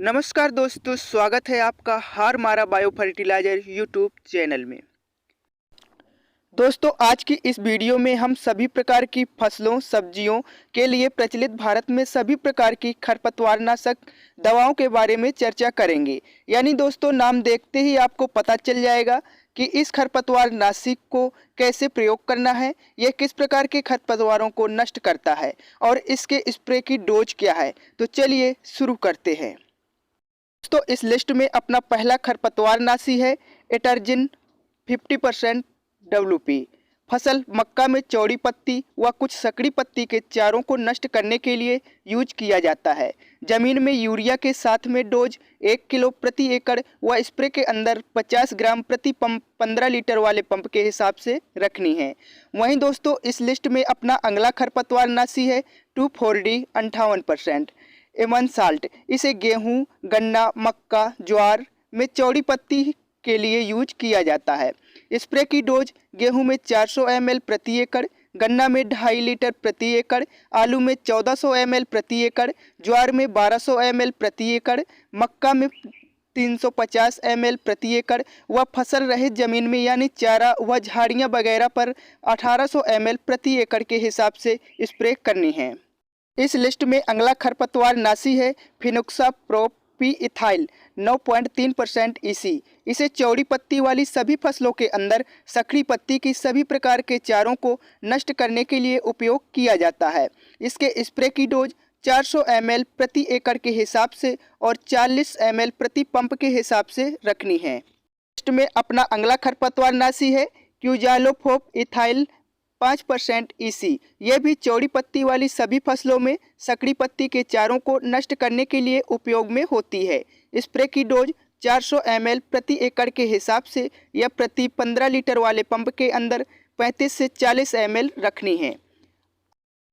नमस्कार दोस्तों, स्वागत है आपका हार मारा बायो फर्टिलाइजर यूट्यूब चैनल में। दोस्तों, आज की इस वीडियो में हम सभी प्रकार की फसलों सब्जियों के लिए प्रचलित भारत में सभी प्रकार की खरपतवारनाशक दवाओं के बारे में चर्चा करेंगे। यानी दोस्तों, नाम देखते ही आपको पता चल जाएगा कि इस खरपतवारनाशी को कैसे प्रयोग करना है, यह किस प्रकार के खरपतवारों को नष्ट करता है और इसके स्प्रे की डोज क्या है। तो चलिए शुरू करते हैं। दोस्तों, इस लिस्ट में अपना पहला खरपतवारनाशी है एटर्जिन 50% WP। फसल मक्का में चौड़ी पत्ती व कुछ सकड़ी पत्ती के चारों को नष्ट करने के लिए यूज किया जाता है। जमीन में यूरिया के साथ में डोज 1 किलो प्रति एकड़ व स्प्रे के अंदर 50 ग्राम प्रति पंप 15 लीटर वाले पंप के हिसाब से रखनी है। वहीं दोस्तों, इस लिस्ट में अपना अगला खरपतवारनाशी है 2,4-D 58% एमन साल्ट। इसे गेहूं, गन्ना, मक्का, ज्वार में चौड़ी पत्ती के लिए यूज किया जाता है। स्प्रे की डोज गेहूं में 400 ml प्रति एकड़, गन्ना में 2.5 लीटर प्रति एकड़, आलू में 1400 ml प्रति एकड़, ज्वार में 1200 ml प्रति एकड़, मक्का में 350 ml प्रति एकड़ व फसल रहित जमीन में यानी चारा व झाड़ियां वगैरह पर 1800 ml प्रति एकड़ के हिसाब से स्प्रे करनी है। इस लिस्ट में अगला खरपतवारनाशी है फिनोक्साप्रोपी-इथाइल 9.3% EC। इसे चौड़ी पत्ती वाली सभी फसलों के अंदर सकड़ी पत्ती की सभी प्रकार के चारों को नष्ट करने के लिए उपयोग किया जाता है। इसके स्प्रे की डोज 400 ml प्रति एकड़ के हिसाब से और 40 ml प्रति पंप के हिसाब से रखनी है। लिस्ट में अपना अगला खरपतवारनाशी है क्यूजालोफोप-इथाइल 5% EC। यह भी चौड़ी पत्ती वाली सभी फसलों में सकड़ी पत्ती के चारों को नष्ट करने के लिए उपयोग में होती है। स्प्रे की डोज 400 ml प्रति एकड़ के हिसाब से या प्रति 15 लीटर वाले पंप के अंदर 35 से 40 ml रखनी है।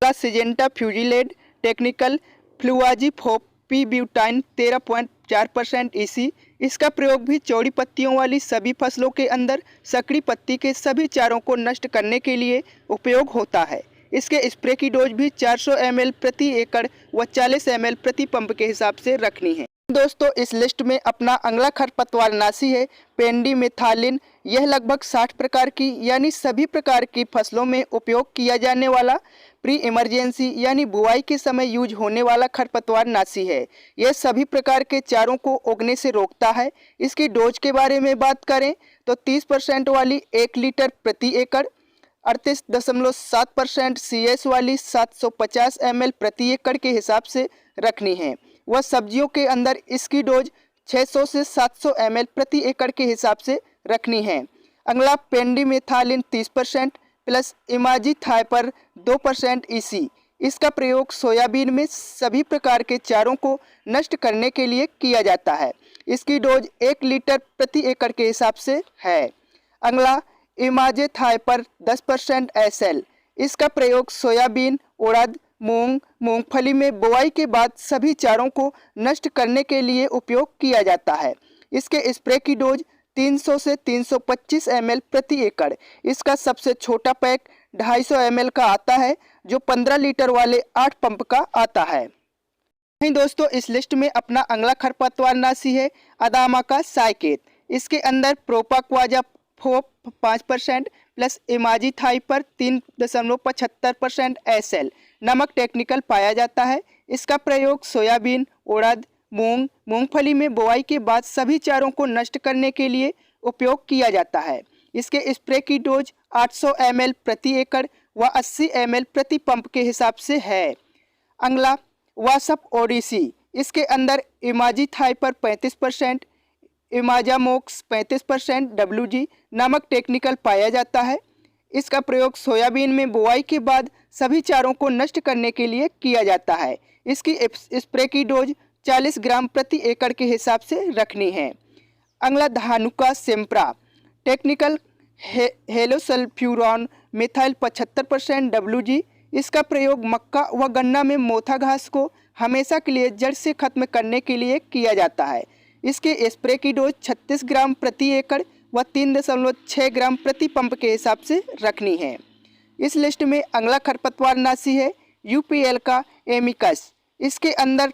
Syngenta Fusilade technical fluazifop p butyl 13.4% EC। इसका प्रयोग भी चौड़ी पत्तियों वाली सभी फसलों के अंदर सकड़ी पत्ती के सभी चारों को नष्ट करने के लिए उपयोग होता है। इसके स्प्रे की डोज भी 400 ml प्रति एकड़ व 40 ml प्रति पंप के हिसाब से रखनी है। दोस्तों, इस लिस्ट में अपना अगला खरपतवारनाशी है पेंडिमेथालिन। यह लगभग 60 प्रकार की यानी सभी प्रकार की फसलों में उपयोग किया जाने वाला प्री इमरजेंसी यानी बुआई के समय यूज होने वाला खरपतवारनाशी है। यह सभी प्रकार के चारों को उगने से रोकता है। इसकी डोज के बारे में बात करें तो 30% वाली 1 लीटर प्रति एकड़, 38.7% CS वाली 750 ml प्रति एकड़ के हिसाब से रखनी है। वह सब्जियों के अंदर इसकी डोज 600 से 700 ml प्रति एकड़ के हिसाब से रखनी है। अगला पेंडिमेथालिन 30% प्लस इमाजीथाइपर 2% EC। इसका प्रयोग सोयाबीन में सभी प्रकार के चारों को नष्ट करने के लिए किया जाता है। इसकी डोज 1 लीटर प्रति एकड़ के हिसाब से है। अगला इमाजीथाइपर 10% SL। इसका प्रयोग सोयाबीन, उड़द, मूंग, मूंगफली में बुआई के बाद सभी चारों को नष्ट करने के लिए उपयोग किया जाता है। इसके स्प्रे की डोज 300 से 325 ml प्रति एकड़। इसका सबसे छोटा पैक 250 ml का आता है जो 15 लीटर वाले 8 पंप का आता है। वहीं दोस्तों, इस लिस्ट में अपना अगला खरपतवारनाशी है अदामा का साइकेट। इसके अंदर प्रोपाक्वाजा 5% प्लस इमाजीथाइपर 3.75% SL नमक टेक्निकल पाया जाता है। इसका प्रयोग सोयाबीन, उड़द, मूंग, मूंगफली में बुआई के बाद सभी चारों को नष्ट करने के लिए उपयोग किया जाता है। इसके स्प्रे की डोज 800 ml प्रति एकड़ व 80 ml प्रति पंप के हिसाब से है। अगला वासप ओडिसी। इसके अंदर इमाजीथाइपर 35%, इमाजामोक्स 35% WG नमक टेक्निकल पाया जाता है। इसका प्रयोग सोयाबीन में बुआई के बाद सभी चारों को नष्ट करने के लिए किया जाता है। इसकी स्प्रे की डोज 40 ग्राम प्रति एकड़ के हिसाब से रखनी है। अगला धानुका सेम्प्रा टेक्निकल हेलोसल्फ्यूरॉन मिथाइल 75% WG। इसका प्रयोग मक्का व गन्ना में मोथा घास को हमेशा के लिए जड़ से खत्म करने के लिए किया जाता है। इसके स्प्रे की डोज 36 ग्राम प्रति एकड़ व 3.6 ग्राम प्रति पंप के हिसाब से रखनी है। इस लिस्ट में अगला खरपतवारनाशी है UPL का एमिकस। इसके अंदर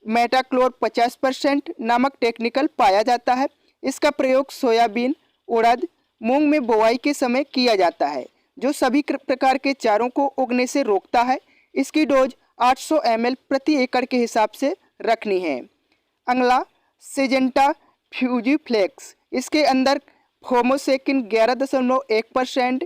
मेटाक्लोर 50% नामक टेक्निकल पाया जाता है। इसका प्रयोग सोयाबीन, उड़द, मूंग में बोआई के समय किया जाता है, जो सभी प्रकार के चारों को उगने से रोकता है। इसकी डोज 800 ml प्रति एकड़ के हिसाब से रखनी है। अगला सिजेंटा फ्यूजीफ्लेक्स, इसके अंदर होमोसेकिन 11.1%,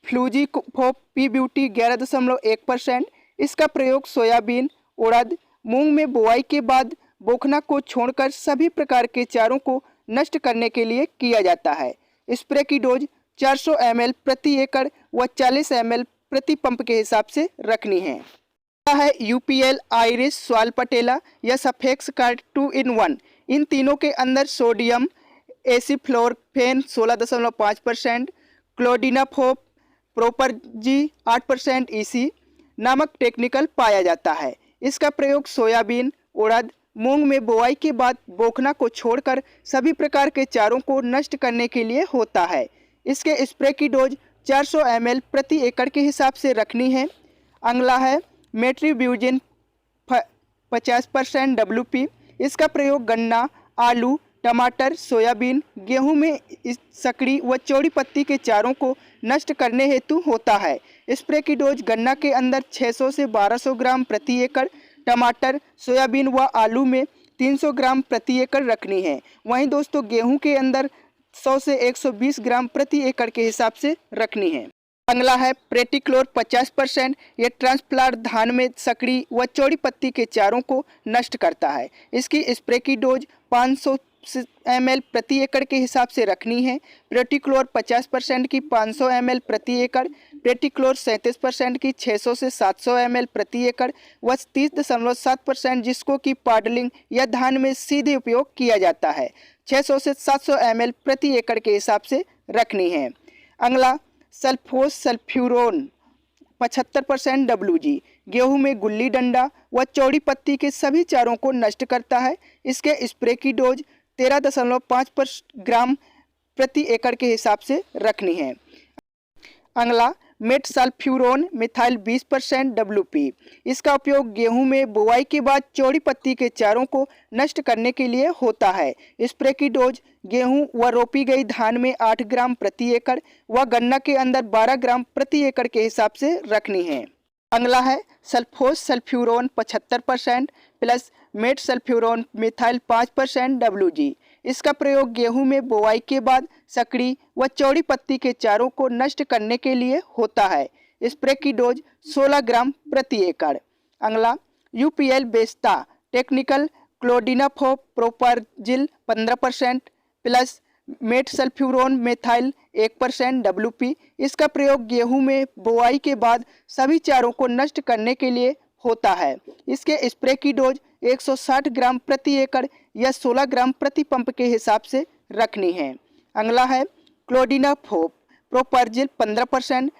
फ्लूजीफोप पी ब्यूटी 11.1%। इसका प्रयोग सोयाबीन, उड़द, मूंग में बोआई के बाद बोखना को छोड़कर सभी प्रकार के चारों को नष्ट करने के लिए किया जाता है। स्प्रे की डोज 400 ml प्रति एकड़ व 40 ml प्रति पंप के हिसाब से रखनी है। है यूपीएल, आयरिस, स्वालपटेला या सफेक्स कार्ड 2 in 1। इन तीनों के अंदर सोडियम एसिफ्लोरफेन 16.5%, क्लोडिनाफोप प्रोपरजी 8% EC नामक टेक्निकल पाया जाता है। इसका प्रयोग सोयाबीन, उड़द, मूंग में बोआई के बाद बोखना को छोड़कर सभी प्रकार के चारों को नष्ट करने के लिए होता है। इसके स्प्रे की डोज 400 ml प्रति एकड़ के हिसाब से रखनी है। अगला है मेट्रीब्यूजिन 50% WP। इसका प्रयोग गन्ना, आलू, टमाटर, सोयाबीन, गेहूं में सकड़ी व चौड़ी पत्ती के चारों को नष्ट करने हेतु होता है। स्प्रे की डोज गन्ना के अंदर 600 से 1200 ग्राम प्रति एकड़, टमाटर, सोयाबीन व आलू में 300 ग्राम प्रति एकड़ रखनी है। वहीं दोस्तों गेहूं के अंदर 100 से 120 ग्राम प्रति एकड़ के हिसाब से रखनी है। अगला है प्रेटिक्लोर 50%। यह ट्रांसप्लांट धान में सकड़ी व चौड़ी पत्ती के चारों को नष्ट करता है। इसकी स्प्रे की डोज 500 ml प्रति एकड़ के हिसाब से रखनी है। प्रेटिक्लोर 50% की 500 ml प्रति एकड़, प्रेटिक्लोर 37% की 600 से 700 ml प्रति एकड़ व 30.7% जिसको कि पाडलिंग या धान में सीधे उपयोग किया जाता है, 600 से 700 ml प्रति एकड़ के हिसाब से रखनी है। अगला सल्फोस सल्फ्यूरोन 75% WG गेहूं में गुल्ली डंडा व चौड़ी पत्ती के सभी चारों को नष्ट करता है। इसके स्प्रे की डोज 13.5 ग्राम प्रति एकड़ के हिसाब से रखनी है। अगला मेटसल्फ्यूरोन मिथाइल 20% WP। इसका उपयोग गेहूं में बुआई के बाद चौड़ी पत्ती के चारों को नष्ट करने के लिए होता है। स्प्रे की डोज गेहूं व रोपी गई धान में 8 ग्राम प्रति एकड़ व गन्ना के अंदर 12 ग्राम प्रति एकड़ के हिसाब से रखनी है। अगला है सल्फोस सल्फ्यूरोन 75% प्लस मेटसल्फ्यूरोन मिथाइल 5% WG। इसका प्रयोग गेहूं में बोआई के बाद सकड़ी व चौड़ी पत्ती के चारों को नष्ट करने के लिए होता है। स्प्रे की डोज 16 ग्राम प्रति एकड़। अगला UPL Vesta technical clodinafop propargyl 15% plus metsulfuron methyl 1% WP। इसका प्रयोग गेहूं में बोआई के बाद सभी चारों को नष्ट करने के लिए होता है। इसके स्प्रे की डोज 160 ग्राम प्रति एकड़ या 16 ग्राम प्रति पंप के हिसाब से रखनी है। अगला है क्लोडिनाफोप प्रोपरजिल 15%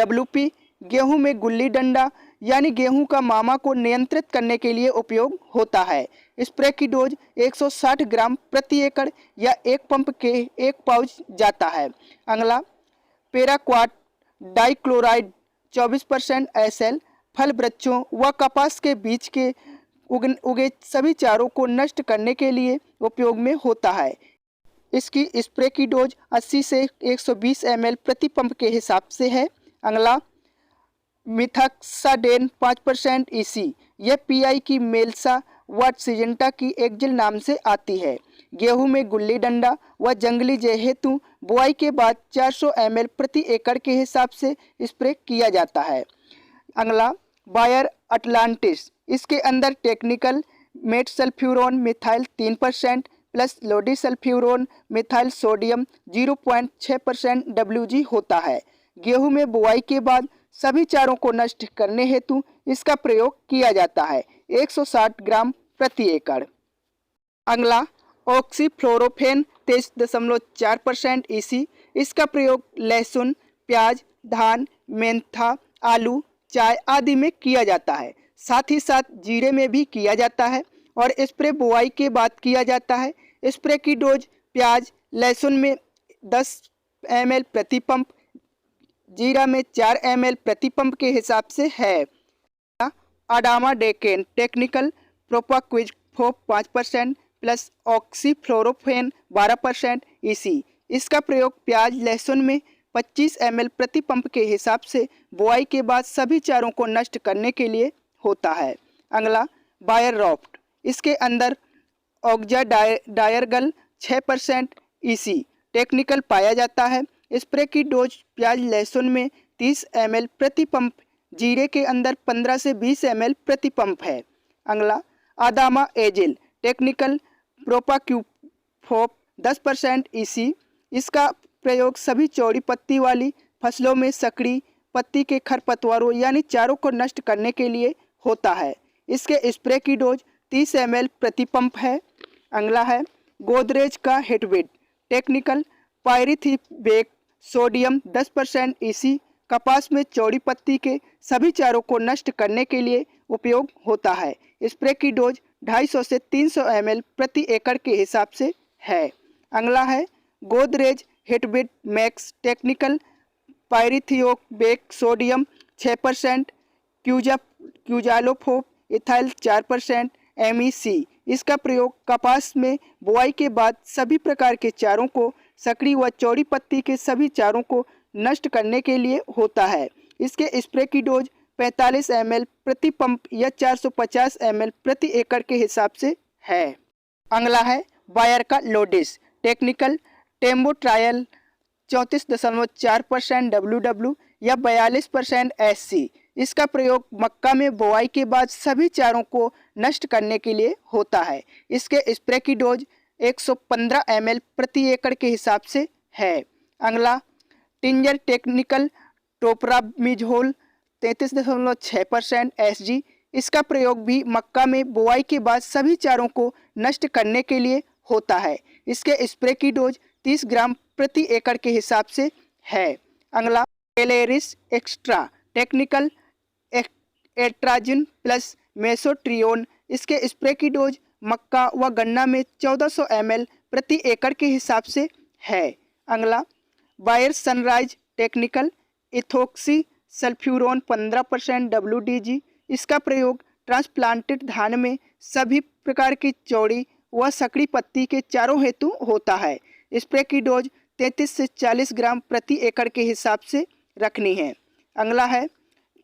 WP गेहूं में गुल्ली डंडा यानी गेहूं का मामा को नियंत्रित करने के लिए उपयोग होता है। स्प्रे की डोज 160 ग्राम प्रति एकड़ या एक पंप के एक पाउच जाता है। अगला पेराक्वाट डाइक्लोराइड 24% SL फल वृक्षों व कपास के बीच के उगे सभी चारों को नष्ट करने के लिए उपयोग में होता है। इसकी स्प्रे की डोज 80 से 120 ml प्रति पंप के हिसाब से है। अगला मिथाक्साडेन 5% EC। यह PI की मेल्सा व सिजेंटा की एक्जिल नाम से आती है। गेहूं में गुल्ली डंडा व जंगली जय हेतु बुआई के बाद 400 ml प्रति एकड़ के हिसाब से स्प्रे किया जाता है। अगला बायर अटलांटिस। इसके अंदर technical metsulfuron methyl 3% plus iodosulfuron methyl sodium 0.6% WG होता है। गेहूं में बुआई के बाद सभी चारों को नष्ट करने हेतु इसका प्रयोग किया जाता है, 160 ग्राम प्रति एकड़। अगला ऑक्सीफ्लोरोफेन 23.4% EC। इसका प्रयोग लहसुन, प्याज, धान, मेंथा, आलू, चाय आदि में किया जाता है। साथ ही साथ जीरे में भी किया जाता है और स्प्रे बुआई के बाद किया जाता है। स्प्रे की डोज प्याज, लहसुन में 10 ml प्रति पंप, जीरा में 4 ml प्रति पंप के हिसाब से है। अडामा डेकेन technical propaquizafop 5% plus oxyfluorfen 12% EC. इसका प्रयोग प्याज लहसुन में 25 ml प्रति पंप के हिसाब से बुआई के बाद सभी चारों को नष्ट करने के लिए होता है। अगला बायर रॉफ्ट, इसके अंदर ऑक्जा डायरगल 6% ईसी टेक्निकल पाया जाता है। स्प्रे की डोज प्याज लहसुन में 30 ml प्रति पंप, जीरे के अंदर 15 से 20 ml प्रति पंप है। अगला आदामा एजिल टेक्निकल प्रोपाक्यूफोप 10% ईसी। इसका प्रयोग सभी चौड़ी पत्ती वाली फसलों में सकड़ी पत्ती के खरपतवारों यानी चारों को नष्ट करने के लिए होता है। इसके स्प्रे की डोज 30 ml प्रति पंप है। अगला है गोदरेज का हिटविड टेक्निकल पायरिथिवेक सोडियम 10% ईसी। कपास में चौड़ी पत्ती के सभी चारों को नष्ट करने के लिए उपयोग होता है। स्प्रे की डोज 250 से 300 ml प्रति एकड़ के हिसाब से है। अगला है Godrej Hitweed Maxx technical pyrithiobac sodium 6%, quizalofop ethyl 4% MEC। इसका प्रयोग कपास में बुआई के बाद सभी प्रकार के चारों को सकड़ी व चौड़ी पत्ती के सभी चारों को नष्ट करने के लिए होता है। इसके स्प्रे की डोज 45 ml प्रति पंप या 450 ml प्रति एकड़ के हिसाब से है। अगला है बायर का लोडिस टेक्निकल टेम्बो ट्रायल 34.4% WW या 42% SC। इसका प्रयोग मक्का में बुआई के बाद सभी चारों को नष्ट करने के लिए होता है। इसके स्प्रे की डोज 115 ml प्रति एकड़ के हिसाब से है। अगला टिंजर टेक्निकल टोपरामिजोल 33.6% SG। इसका प्रयोग भी मक्का में बुआई के बाद सभी चारों को नष्ट करने के लिए होता है। इसके स्प्रे की डोज 30 ग्राम प्रति एकड़ के हिसाब से है। अगला एलेरिस एक्स्ट्रा टेक्निकल एट्राजिन प्लस मेसोट्रियोन। इसके स्प्रे की डोज मक्का व गन्ना में 1400 ml प्रति एकड़ के हिसाब से है। अगला Bayer Sunrice technical ethoxysulfuron 15% WDG। इसका प्रयोग ट्रांसप्लांटेड धान में सभी प्रकार की चौड़ी व सकड़ी पत्ती के चारों हेतु होता है। स्प्रे की डोज 33 से 40 ग्राम प्रति एकड़ के हिसाब से रखनी है। अगला है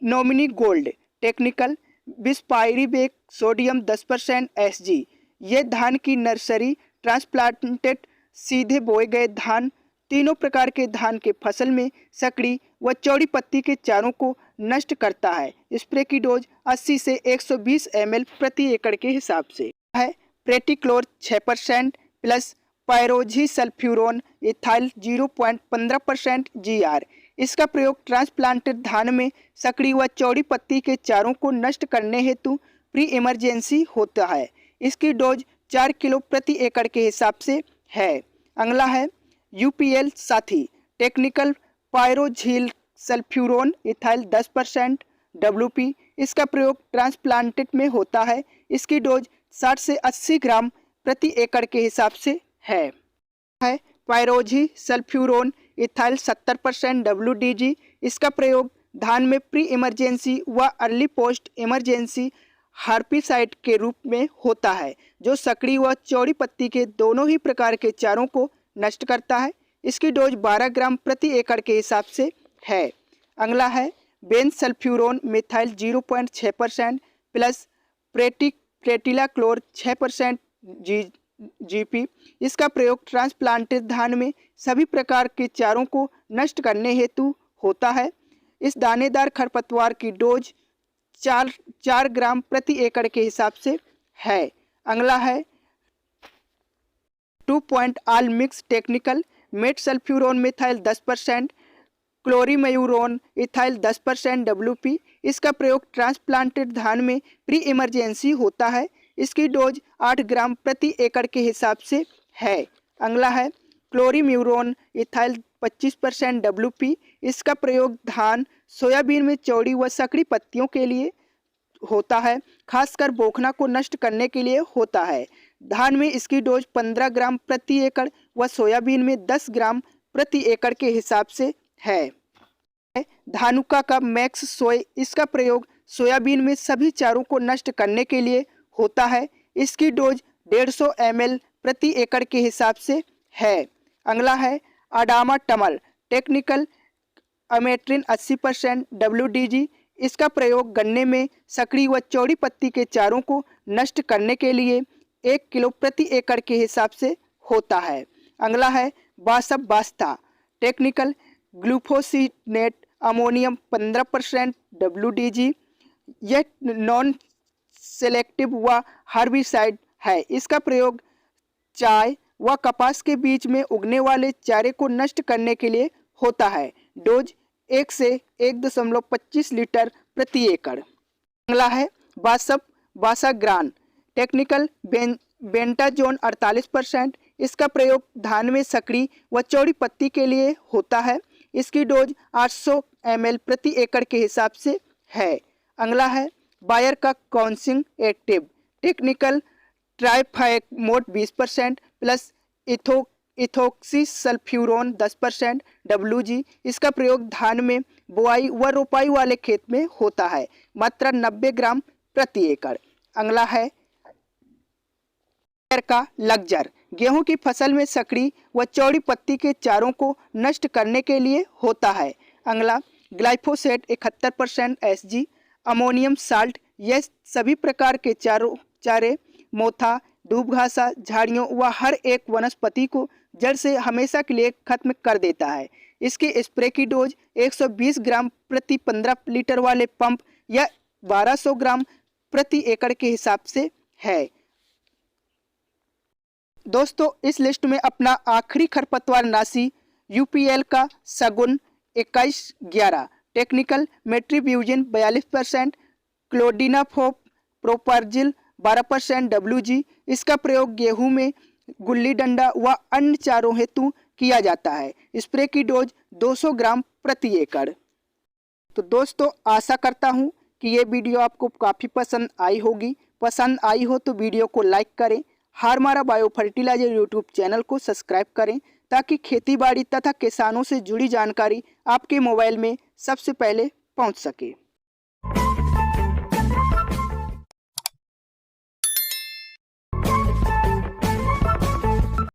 Nominee Gold technical bispyribac sodium 10% SG। ये धान की नर्सरी ट्रांसप्लांटेड सीधे बोए गए धान, तीनों प्रकार के धान के फसल में सकड़ी व चौड़ी पत्ती के चारों को नष्ट करता है। स्प्रे की डोज 80 से 120 ml प्रति एकड़ के हिसाब से है। प्रेटिक्लोर 6% प्लस पायरोजी सल्फ्यूरोन इथाइल 0.15% GR। इसका प्रयोग ट्रांसप्लांटेड धान में सकड़ी व चौड़ी पत्ती के चारों को नष्ट करने हेतु प्री इमरजेंसी होता है। इसकी डोज 4 किलो प्रति एकड़ के हिसाब से है। अगला है UPL साथी टेक्निकल पायरोझील सल्फ्यूरोन इथाइल 10% WP। इसका प्रयोग ट्रांसप्लांटेड में होता है। इसकी डोज 60 से 80 ग्राम प्रति एकड़ के हिसाब से है। पायरोजी सल्फ्यूरोन इथाइल 70% WDG। इसका प्रयोग धान में प्री इमरजेंसी व अर्ली पोस्ट इमरजेंसी हार्पिसाइड के रूप में होता है, जो सकड़ी व चौड़ी पत्ती के दोनों ही प्रकार के चारों को नष्ट करता है। इसकी डोज 12 ग्राम प्रति एकड़ के हिसाब से है। अगला है bensulfuron methyl 0.6% plus pretilachlor 6% GP। इसका प्रयोग ट्रांसप्लांटेड धान में सभी प्रकार के चारों को नष्ट करने हेतु होता है। इस दानेदार खरपतवार की डोज 4 ग्राम प्रति एकड़ के हिसाब से है। अगला है 2 point Almix technical metsulfuron methyl 10%, chlorimuron ethyl 10% WP। इसका प्रयोग ट्रांसप्लांटेड धान में प्री इमरजेंसी होता है। इसकी डोज 8 ग्राम प्रति एकड़ के हिसाब से है। अगला है क्लोरीम्यूरोन इथाइल 25% WP। इसका प्रयोग धान सोयाबीन में चौड़ी व सकड़ी पत्तियों के लिए होता है, खासकर बोखना को नष्ट करने के लिए होता है। धान में इसकी डोज 15 ग्राम प्रति एकड़ व सोयाबीन में 10 ग्राम प्रति एकड़ के हिसाब से है। धानुका का मैक्स सोय। इसका प्रयोग सोयाबीन में सभी चारों को नष्ट करने के लिए होता है। इसकी डोज 150 ml प्रति एकड़ के हिसाब से है। अगला है अडामाटमल टेक्निकल अमेट्रिन 80% WDG। इसका प्रयोग गन्ने में सकड़ी व चौड़ी पत्ती के चारों को नष्ट करने के लिए 1 किलो प्रति एकड़ के हिसाब से होता है। अगला है बासता टेक्निकल ग्लूफोसिनेट अमोनियम 15% WDG। यह नॉन सेलेक्टिव व हर्बिसाइड है। इसका प्रयोग चाय व कपास के बीच में उगने वाले चारे को नष्ट करने के लिए होता है। डोज 1 से 1.25 लीटर प्रति एकड़। अगला है बासाग्रान टेक्निकल बेंटाजोन 48%। इसका प्रयोग धान में सकड़ी व चौड़ी पत्ती के लिए होता है। इसकी डोज 800 ml प्रति एकड़ के हिसाब से है। अगला है बायर का कॉन्सिंग एक्टिव टेक्निकल ट्राइफाइमोट 20% प्लस इथोक्सीसल्फ्यूरोन 10% WG। इसका प्रयोग धान में बुआई व रोपाई वाले खेत में होता है। मात्रा 90 ग्राम प्रति एकड़। अगला है का लग्जर गेहूं की फसल में सकड़ी व चौड़ी पत्ती के चारों को नष्ट करने के लिए होता है। अगला ग्लाइफोसेट 71% SG। अमोनियम साल्ट यह सभी प्रकार के चारे मोथा दूबघासा झाड़ियों व हर एक वनस्पति को जड़ से हमेशा के लिए खत्म कर देता है। इसके स्प्रे की डोज 120 ग्राम प्रति 15 लीटर वाले पंप या 1200 ग्राम प्रति एकड़ के हिसाब से है। दोस्तों इस लिस्ट में अपना आखिरी खरपतवार नाशी UPL का सगुन 2111 टेक्निकल मेट्रीब्यूजिन 42%, क्लोडिनाफोप प्रोपर्जिल 12% WG। इसका प्रयोग गेहूं में गुल्ली डंडा व अन्य चारों हेतु किया जाता है। स्प्रे की डोज 200 ग्राम प्रति एकड़। तो दोस्तों आशा करता हूं कि ये वीडियो आपको काफ़ी पसंद आई होगी। पसंद आई हो तो वीडियो को लाइक करें। हारमारा बायो फर्टिलाइजर यूट्यूब चैनल को सब्सक्राइब करें ताकि खेतीबाड़ी तथा किसानों से जुड़ी जानकारी आपके मोबाइल में सबसे पहले पहुंच सके।